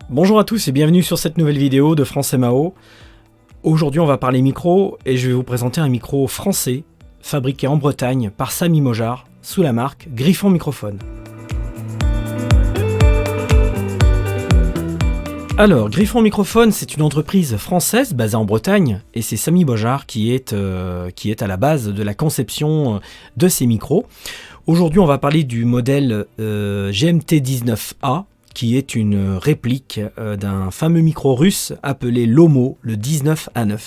Bonjour à tous et bienvenue sur cette nouvelle vidéo de France MAO. Aujourd'hui on va parler micro et je vais vous présenter un micro français fabriqué en Bretagne par Samy Mojar sous la marque Griffon Microphone. Alors, Griffon Microphone, c'est une entreprise française basée en Bretagne et c'est Samy Mojar qui est à la base de la conception de ces micros. Aujourd'hui, on va parler du modèle GMT19A qui est une réplique d'un fameux micro russe appelé Lomo, le 19A9.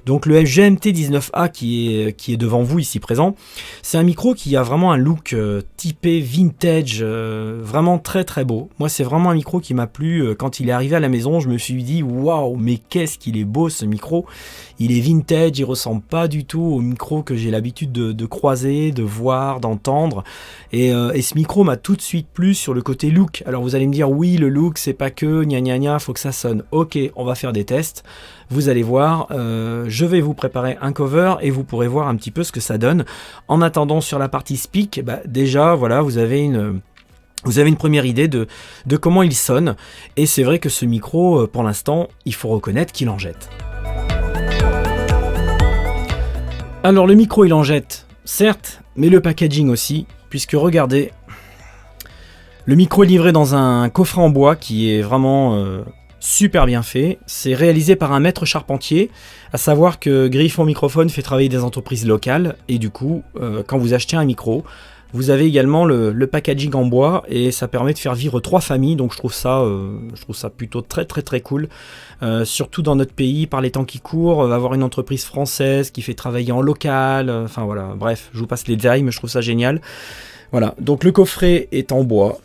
Donc le GMT19A qui est devant vous ici présent, c'est un micro qui a vraiment un look typé vintage, vraiment très très beau. Moi c'est vraiment un micro qui m'a plu, quand il est arrivé à la maison je me suis dit waouh mais qu'est-ce qu'il est beau ce micro. Il est vintage, il ressemble pas du tout au micro que j'ai l'habitude de croiser, de voir, d'entendre. Et ce micro m'a tout de suite plu sur le côté look. Alors vous allez me dire oui le look c'est pas que gna gna gna, faut que ça sonne. Ok, on va faire des tests. Vous allez voir, je vais vous préparer un cover et vous pourrez voir un petit peu ce que ça donne. En attendant sur la partie speak, déjà voilà vous avez une première idée de comment il sonne. Et c'est vrai que ce micro, pour l'instant, il faut reconnaître qu'il en jette. Alors le micro il en jette, certes, mais le packaging aussi, puisque regardez, le micro est livré dans un coffret en bois qui est vraiment super bien fait. C'est réalisé par un maître charpentier, à savoir que Griffon Microphone fait travailler des entreprises locales, et du coup, quand vous achetez un micro, vous avez également le packaging en bois et ça permet de faire vivre 3 familles, donc je trouve ça plutôt très très très cool. Surtout dans notre pays, par les temps qui courent, avoir une entreprise française qui fait travailler en local, enfin voilà, bref, je vous passe les détails, mais je trouve ça génial. Voilà, donc le coffret est en bois,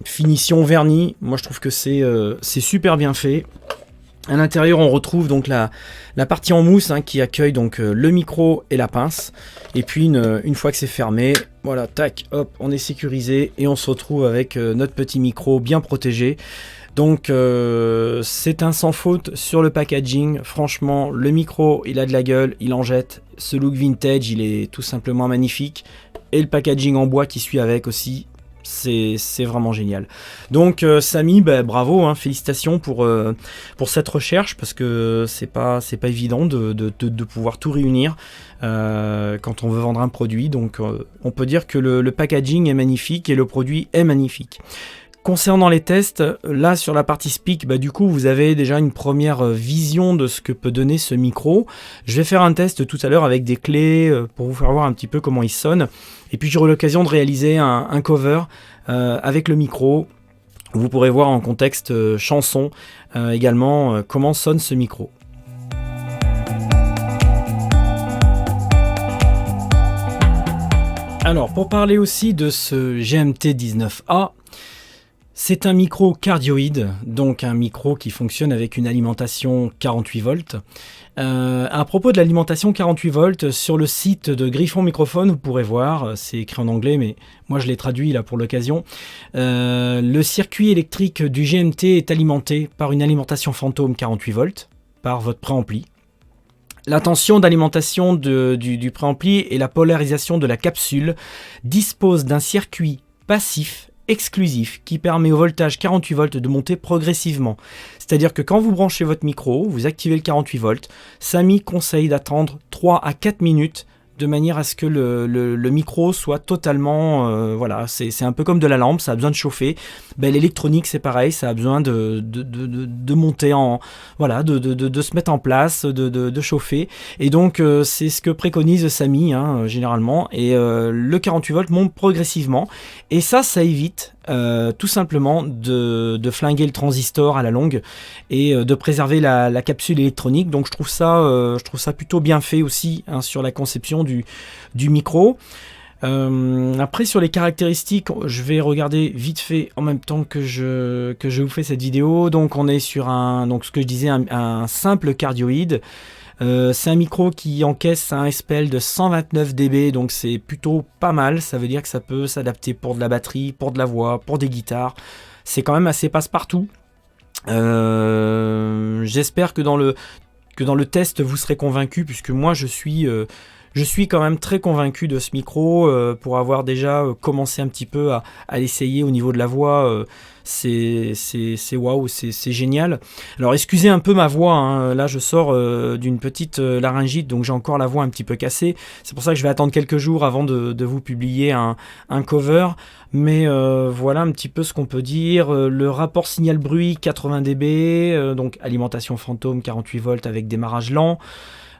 finition vernis, moi je trouve que c'est super bien fait. À l'intérieur, on retrouve donc la partie en mousse qui accueille donc le micro et la pince. Et puis une fois que c'est fermé, voilà, tac, hop, on est sécurisé et on se retrouve avec notre petit micro bien protégé. Donc c'est un sans faute sur le packaging. Franchement, le micro, il a de la gueule, il en jette. Ce look vintage, il est tout simplement magnifique. Et le packaging en bois qui suit avec aussi. C'est vraiment génial. Donc Samy, bravo, félicitations pour cette recherche parce que c'est pas évident de pouvoir tout réunir quand on veut vendre un produit. Donc on peut dire que le packaging est magnifique et le produit est magnifique. Concernant les tests, là sur la partie speak, du coup vous avez déjà une première vision de ce que peut donner ce micro. Je vais faire un test tout à l'heure avec des clés pour vous faire voir un petit peu comment il sonne. Et puis j'aurai l'occasion de réaliser un cover avec le micro. Vous pourrez voir en contexte chanson également comment sonne ce micro. Alors pour parler aussi de ce GMT19A, c'est un micro cardioïde, donc un micro qui fonctionne avec une alimentation 48 volts. À propos de l'alimentation 48 volts, sur le site de Griffon Microphone, vous pourrez voir, c'est écrit en anglais, mais moi je l'ai traduit là pour l'occasion. Le circuit électrique du GMT est alimenté par une alimentation fantôme 48 volts, par votre préampli. La tension d'alimentation du préampli et la polarisation de la capsule disposent d'un circuit passif exclusif qui permet au voltage 48 volts de monter progressivement. C'est-à-dire que quand vous branchez votre micro, vous activez le 48 volts, Samy conseille d'attendre 3 à 4 minutes de manière à ce que le micro soit totalement, voilà, c'est un peu comme de la lampe, ça a besoin de chauffer. L'électronique c'est pareil, ça a besoin de monter en, voilà, de se mettre en place, de chauffer. Et donc c'est ce que préconise Samy généralement. Et le 48 volts monte progressivement. Et ça évite tout simplement de flinguer le transistor à la longue et de préserver la capsule électronique. Donc je trouve ça plutôt bien fait aussi sur la conception du micro. Après sur les caractéristiques, je vais regarder vite fait en même temps que je vous fais cette vidéo. Donc on est sur ce que je disais, un simple cardioïde. C'est un micro qui encaisse un SPL de 129 dB, donc c'est plutôt pas mal. Ça veut dire que ça peut s'adapter pour de la batterie, pour de la voix, pour des guitares. C'est quand même assez passe-partout. J'espère que dans le test vous serez convaincu, puisque moi je suis Je suis quand même très convaincu de ce micro pour avoir déjà commencé un petit peu à l'essayer au niveau de la voix. C'est waouh, c'est génial. Alors excusez un peu ma voix, hein. Là je sors d'une petite laryngite, donc j'ai encore la voix un petit peu cassée. C'est pour ça que je vais attendre quelques jours avant de vous publier un cover. Mais voilà un petit peu ce qu'on peut dire. Le rapport signal-bruit 80 dB, donc alimentation fantôme 48 volts avec démarrage lent.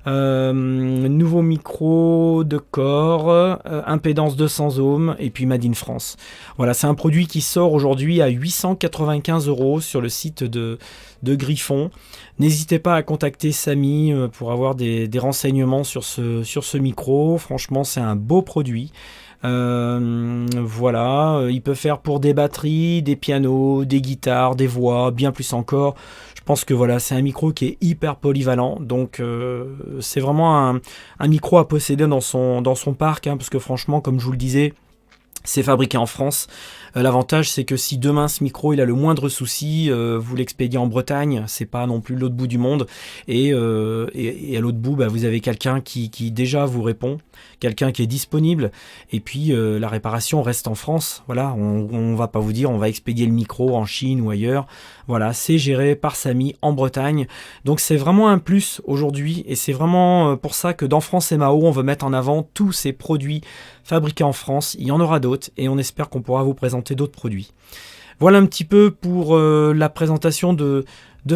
Nouveau micro de corps, impédance 200 ohms et puis Made in France. Voilà, c'est un produit qui sort aujourd'hui à 895 € sur le site de Griffon. N'hésitez pas à contacter Samy pour avoir des renseignements sur ce micro. Franchement, c'est un beau produit. Voilà, il peut faire pour des batteries, des pianos, des guitares, des voix, bien plus encore. Je pense que voilà, c'est un micro qui est hyper polyvalent, donc c'est vraiment un micro à posséder dans son parc, hein, parce que franchement, comme je vous le disais, c'est fabriqué en France. L'avantage, c'est que si demain ce micro il a le moindre souci, vous l'expédiez en Bretagne, c'est pas non plus l'autre bout du monde. Et à l'autre bout, vous avez quelqu'un qui déjà vous répond, quelqu'un qui est disponible. Et puis la réparation reste en France. Voilà, on va pas vous dire on va expédier le micro en Chine ou ailleurs. Voilà, c'est géré par Samy en Bretagne. Donc c'est vraiment un plus aujourd'hui. Et c'est vraiment pour ça que dans France et Mao, on veut mettre en avant tous ces produits fabriqués en France. Il y en aura d'autres et on espère qu'on pourra vous présenter d'autres produits. Voilà un petit peu pour la présentation de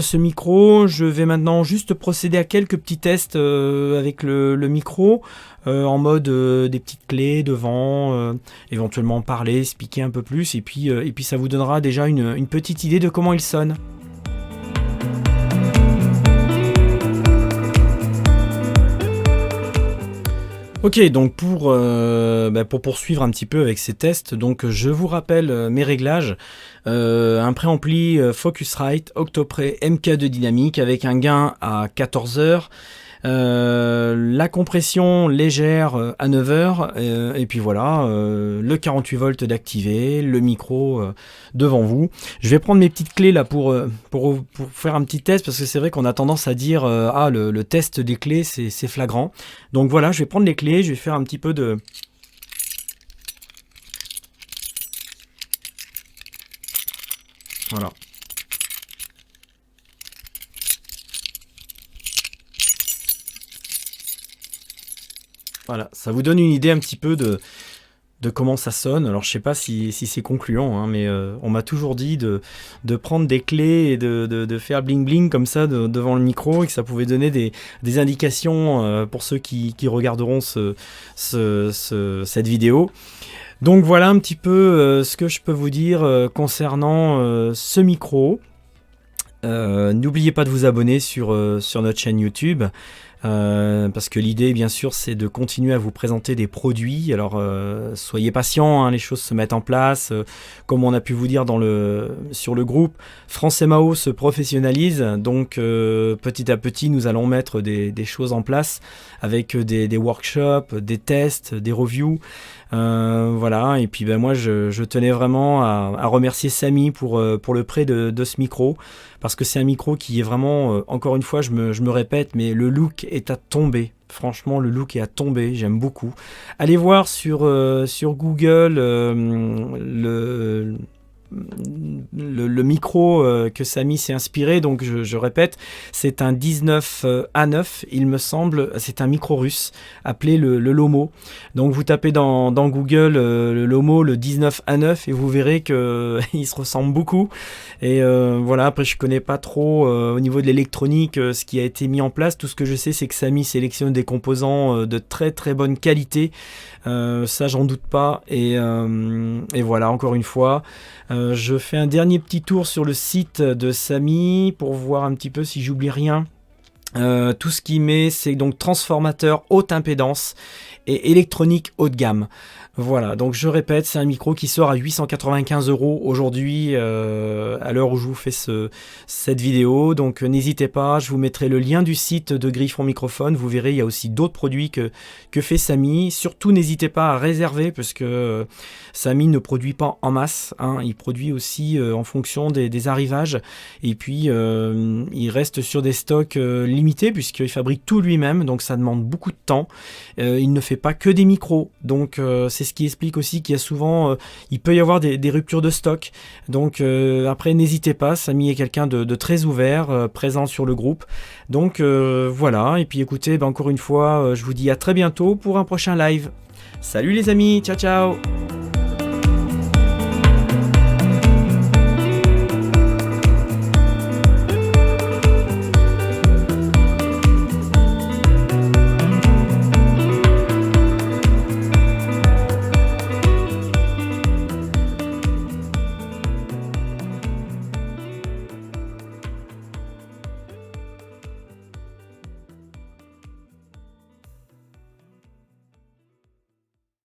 ce micro. Je vais maintenant juste procéder à quelques petits tests avec le micro en mode des petites clés devant, éventuellement parler, expliquer un peu plus et puis ça vous donnera déjà une petite idée de comment il sonne. Ok, donc pour poursuivre un petit peu avec ces tests, donc je vous rappelle mes réglages. Un préampli Focusrite Octoprey MK2 dynamique avec un gain à 14 Hz. La compression légère à 9 Hz et puis voilà le 48 volts d'activer, le micro devant vous. Je vais prendre mes petites clés là pour faire un petit test parce que c'est vrai qu'on a tendance à dire le test des clés c'est flagrant. Donc voilà, je vais prendre les clés, je vais faire un petit peu de... Voilà. Voilà, ça vous donne une idée un petit peu de comment ça sonne. Alors je sais pas si c'est concluant, hein, mais on m'a toujours dit de prendre des clés et de faire bling bling comme ça devant le micro et que ça pouvait donner des indications pour ceux qui regarderont cette vidéo. Donc voilà un petit peu ce que je peux vous dire concernant ce micro. N'oubliez pas de vous abonner sur notre chaîne YouTube. Parce que l'idée bien sûr c'est de continuer à vous présenter des produits. Alors soyez patients, hein, les choses se mettent en place, comme on a pu vous dire sur le groupe. France Mao se professionnalise, donc petit à petit nous allons mettre des choses en place avec des workshops, des tests, des reviews. Voilà, et puis moi je tenais vraiment à remercier Samy pour le prêt de ce micro, parce que c'est un micro qui est vraiment, encore une fois je me répète, mais le look est à tomber. Franchement, le look est à tomber, j'aime beaucoup. Allez voir sur Google le micro que Samy s'est inspiré. Donc je répète, c'est un 19A9 il me semble, c'est un micro russe appelé le Lomo. Donc vous tapez dans Google le Lomo, le 19A9 et vous verrez que il se ressemble beaucoup. Et voilà, après je connais pas trop au niveau de l'électronique ce qui a été mis en place. Tout ce que je sais c'est que Samy sélectionne des composants de très très bonne qualité, ça j'en doute pas. Et voilà, encore une fois je fais un dernier petit tour sur le site de Samy pour voir un petit peu si j'oublie rien. Tout ce qu'il met, c'est donc transformateur haute impédance et électronique haut de gamme. Voilà, donc je répète, c'est un micro qui sort à 895 € aujourd'hui, à l'heure où je vous fais cette vidéo. Donc n'hésitez pas, je vous mettrai le lien du site de Griffon Microphone. Vous verrez, il y a aussi d'autres produits que fait Samy. Surtout, n'hésitez pas à réserver, parce que Samy ne produit pas en masse, hein. Il produit aussi en fonction des arrivages. Et puis, il reste sur des stocks limités, puisqu'il fabrique tout lui-même, donc ça demande beaucoup de temps. Il ne fait pas que des micros, donc c'est ce qui explique aussi qu'il y a souvent, il peut y avoir des ruptures de stock. Donc après, n'hésitez pas, Samy est quelqu'un de très ouvert, présent sur le groupe. Donc voilà, et puis écoutez, encore une fois, je vous dis à très bientôt pour un prochain live. Salut les amis, ciao ciao.